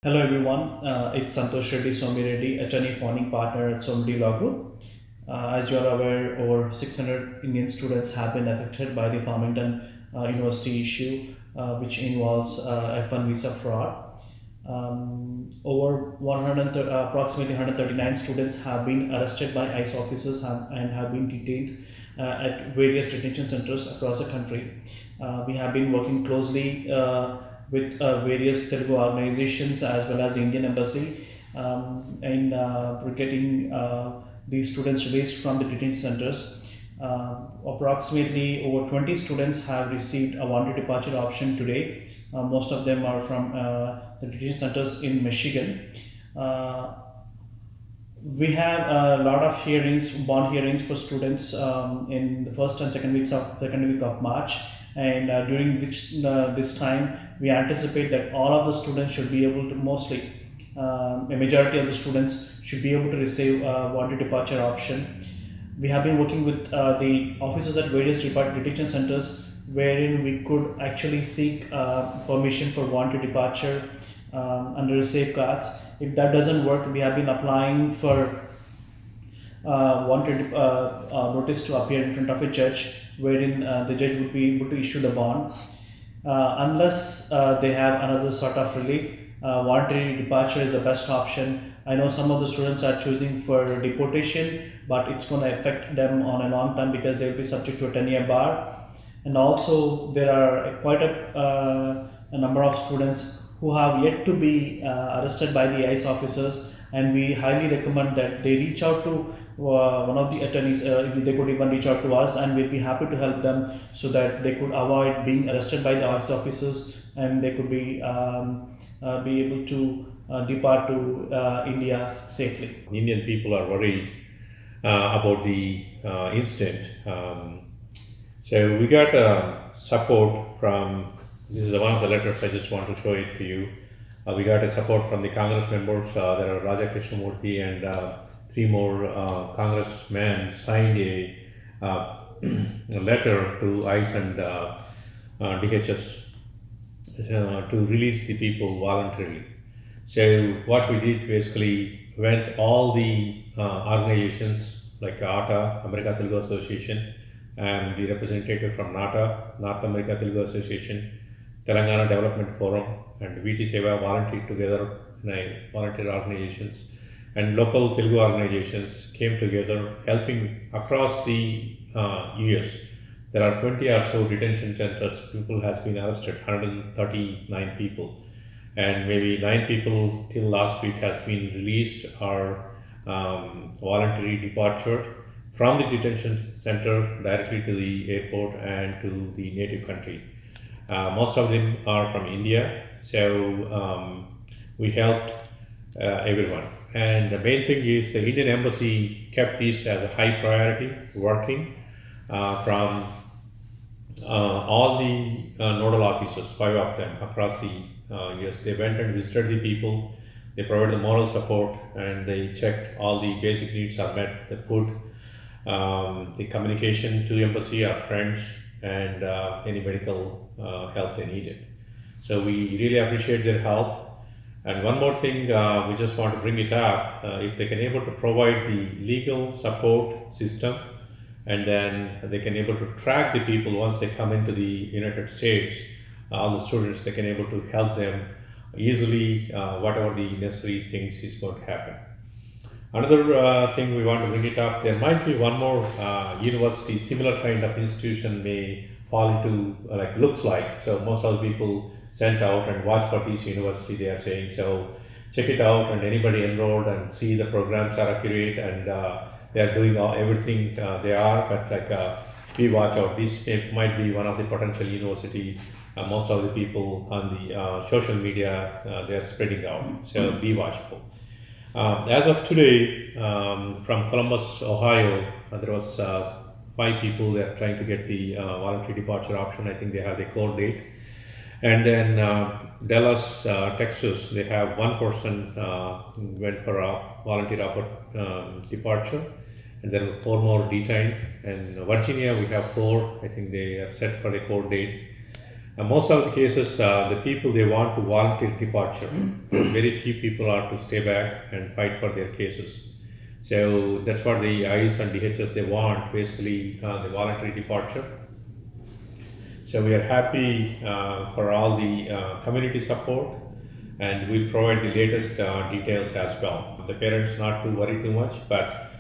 Hello everyone, it's Santosh Reddy Somireddy, attorney founding partner at Somireddy Law Group. As you are aware, over 600 Indian students have been affected by the Farmington University issue, which involves F1 visa fraud. Approximately 139 students have been arrested by ICE officers and have been detained at various detention centers across the country. We have been working closely with various Telugu organizations as well as the Indian Embassy in getting these students released from the detention centers. Approximately over 20 students have received a wanted departure option today. Most of them are from the detention centers in Michigan. We have a lot of bond hearings for students in the first and second week of March, and during which this time we anticipate that all of the students should be able to a majority of the students should be able to receive wanted departure option. We have been working with the officers at various detention centers, wherein we could actually seek permission for wanted departure under safeguards. If that doesn't work, we have been applying for wanted notice to appear in front of a judge, wherein the judge would be able to issue the bond. Unless they have another sort of relief, voluntary departure is the best option. I know some of the students are choosing for deportation, but it's going to affect them on a long term because they will be subject to a 10-year bar. And also, there are quite a number of students who have yet to be arrested by the ICE officers, and we highly recommend that they reach out to one of the attorneys. They could even reach out to us, and we'd be happy to help them so that they could avoid being arrested by the ICE officers, and they could be able to depart to India safely. Indian people are worried about the incident. So we got support from, this is one of the letters, I just want to show it to you. We got a support from the Congress members. There are Raja Krishnamurthy and three more congressmen signed a letter to ICE and DHS to release the people voluntarily. So what we did basically went all the organizations like NATA, America Telugu Association, and the representative from NATA, North America Telugu Association, Telangana Development Forum, and VT Seva volunteered together in volunteer organizations, and local Telugu organizations came together helping across the US. There are 20 or so detention centers. People has been arrested, 139 people, and maybe 9 people till last week has been released or voluntary departure from the detention center directly to the airport and to the native country. Most of them are from India, so we helped everyone. And the main thing is the Indian Embassy kept this as a high priority, working from all the nodal officers, 5 of them across the US. They went and visited the people, they provided the moral support, and they checked all the basic needs are met, the food, the communication to the embassy, our friends, and any medical help they needed. So we really appreciate their help. And one more thing, we just want to bring it up, if they can able to provide the legal support system, and then they can able to track the people once they come into the United States, all the students, they can able to help them easily, whatever the necessary things is going to happen. Another thing we want to bring it up, there might be one more university, similar kind of institution may fall into looks like. So most of the people sent out and watch for this university, they are saying. So check it out, and anybody enrolled and see the programs are accurate, and they are doing everything they are, but we watch out. This might be one of the potential university. Most of the people on the social media, they are spreading out. So be watchful. As of today, from Columbus, Ohio, there was 5 people that are trying to get the voluntary departure option. I think they have the court date. And then Dallas, Texas, they have 1 person went for a voluntary departure, and then 4 more detained. And Virginia, we have 4. I think they are set for the court date. Most of the cases, the people they want to volunteer departure. Very few people are to stay back and fight for their cases. So that's what the ICE and DHS they want, basically the voluntary departure. So we are happy for all the community support, and we'll provide the latest details as well. The parents not to worry too much, but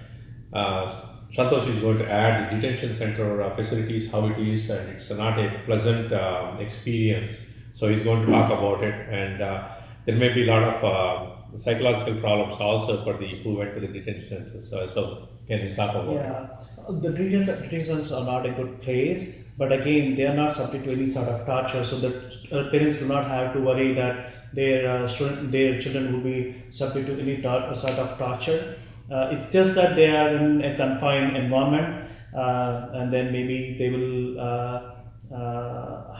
Santosh is going to add the detention center facilities, how it is, and it's not a pleasant experience. So he's going to talk about it, and there may be a lot of psychological problems also for the who went to the detention centers. So can you talk about it? Yeah, the detentions are not a good place, but again, they are not subject to any sort of torture, so that parents do not have to worry that their children will be subject to any sort of torture. It's just that they are in a confined environment, and then maybe they will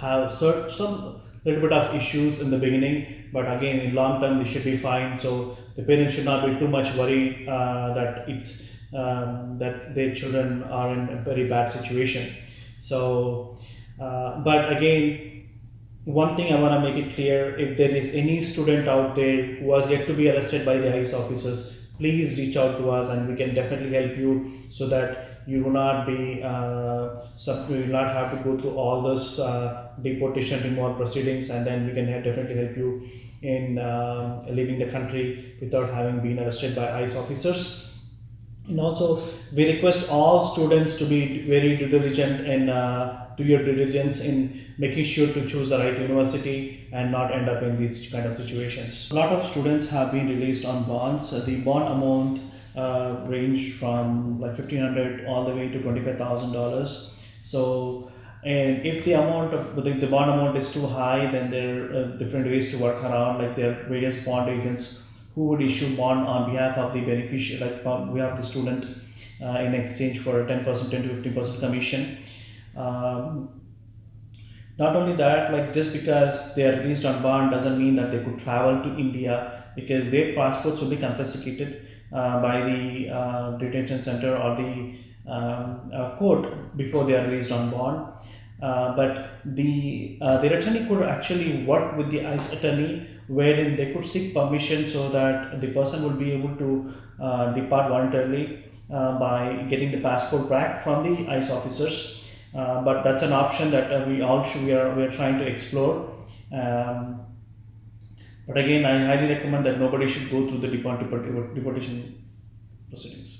have some little bit of issues in the beginning, but again, in long term, they should be fine. So the parents should not be too much worried that their children are in a very bad situation. So, but again, one thing I want to make it clear: if there is any student out there who was yet to be arrested by the ICE officers, please reach out to us, and we can definitely help you so that you will not be you will not have to go through all this deportation removal proceedings, and then we can definitely help you in leaving the country without having been arrested by ICE officers. And also, we request all students to be very due diligent and do your due diligence in making sure to choose the right university and not end up in these kind of situations. A lot of students have been released on bonds. The bond amount range from like $1,500 all the way to $25,000. So, and if the bond amount is too high, then there are different ways to work around. Like there are various bond agents who would issue bond on behalf of the beneficiary, like on behalf of the student, in exchange for a 10% to 15% commission. Not only that, like just because they are released on bond doesn't mean that they could travel to India, because their passports will be confiscated by the detention center or the court before they are released on bond. But their attorney could actually work with the ICE attorney, wherein they could seek permission so that the person would be able to depart voluntarily by getting the passport back from the ICE officers. But that's an option that we are trying to explore. But again, I highly recommend that nobody should go through the deportation proceedings.